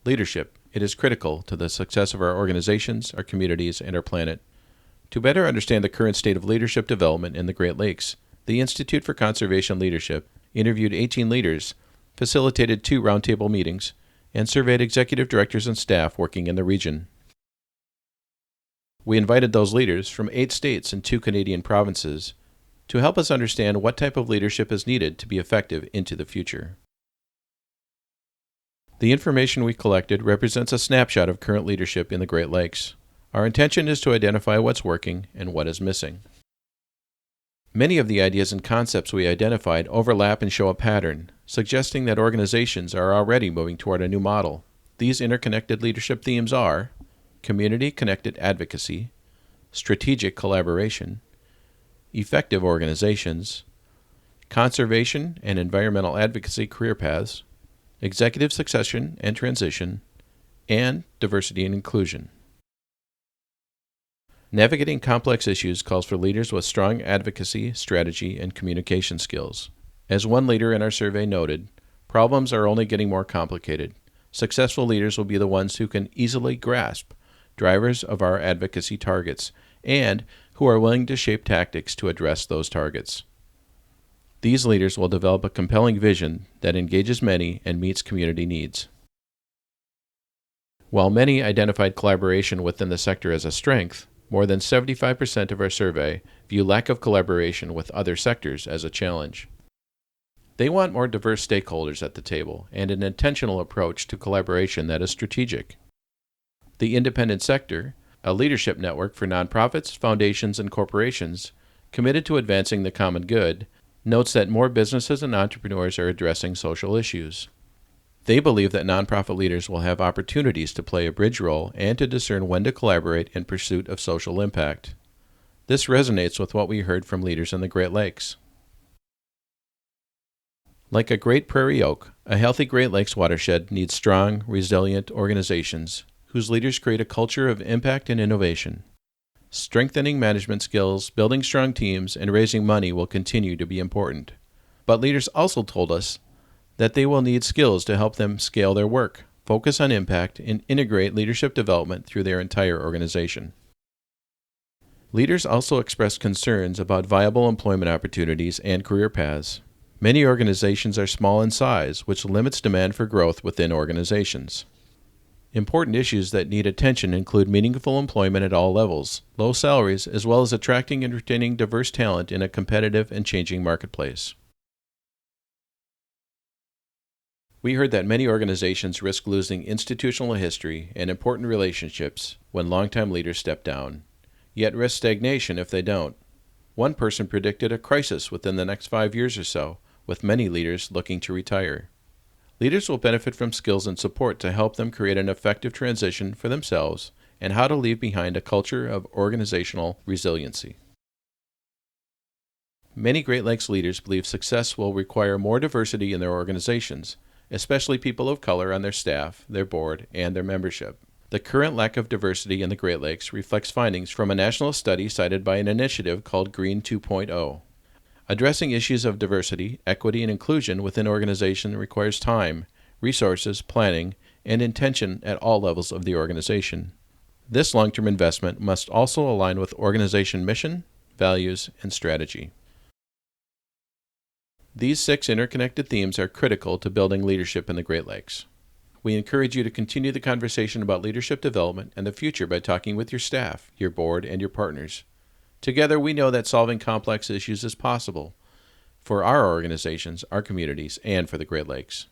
Leadership. It is critical to the success of our organizations, our communities, and our planet. To better understand the current state of leadership development in the Great Lakes, the Institute for Conservation Leadership interviewed 18 leaders, facilitated 2 roundtable meetings, and surveyed executive directors and staff working in the region. We invited those leaders from 8 states and 2 Canadian provinces to help us understand what type of leadership is needed to be effective into the future. The information we collected represents a snapshot of current leadership in the Great Lakes. Our intention is to identify what's working and what is missing. Many of the ideas and concepts we identified overlap and show a pattern, suggesting that organizations are already moving toward a new model. These interconnected leadership themes are community-connected advocacy, strategic collaboration, effective organizations, conservation and environmental advocacy career paths, executive succession and transition, and diversity and inclusion. Navigating complex issues calls for leaders with strong advocacy, strategy, and communication skills. As one leader in our survey noted, problems are only getting more complicated. Successful leaders will be the ones who can easily grasp drivers of our advocacy targets and who are willing to shape tactics to address those targets. These leaders will develop a compelling vision that engages many and meets community needs. While many identified collaboration within the sector as a strength, more than 75% of our survey view lack of collaboration with other sectors as a challenge. They want more diverse stakeholders at the table and an intentional approach to collaboration that is strategic. The independent sector, a leadership network for nonprofits, foundations, and corporations committed to advancing the common good, notes that more businesses and entrepreneurs are addressing social issues. They believe that nonprofit leaders will have opportunities to play a bridge role and to discern when to collaborate in pursuit of social impact. This resonates with what we heard from leaders in the Great Lakes. Like a great prairie oak, a healthy Great Lakes watershed needs strong, resilient organizations whose leaders create a culture of impact and innovation. Strengthening management skills, building strong teams, and raising money will continue to be important. But leaders also told us that they will need skills to help them scale their work, focus on impact, and integrate leadership development through their entire organization. Leaders also expressed concerns about viable employment opportunities and career paths. Many organizations are small in size, which limits demand for growth within organizations. Important issues that need attention include meaningful employment at all levels, low salaries, as well as attracting and retaining diverse talent in a competitive and changing marketplace. We heard that many organizations risk losing institutional history and important relationships when longtime leaders step down, yet risk stagnation if they don't. One person predicted a crisis within the next 5 years or so, with many leaders looking to retire. Leaders will benefit from skills and support to help them create an effective transition for themselves and how to leave behind a culture of organizational resiliency. Many Great Lakes leaders believe success will require more diversity in their organizations, especially people of color on their staff, their board, and their membership. The current lack of diversity in the Great Lakes reflects findings from a national study cited by an initiative called Green 2.0. Addressing issues of diversity, equity, and inclusion within organizations requires time, resources, planning, and intention at all levels of the organization. This long-term investment must also align with organization mission, values, and strategy. These 6 interconnected themes are critical to building leadership in the Great Lakes. We encourage you to continue the conversation about leadership development and the future by talking with your staff, your board, and your partners. Together, we know that solving complex issues is possible for our organizations, our communities, and for the Great Lakes.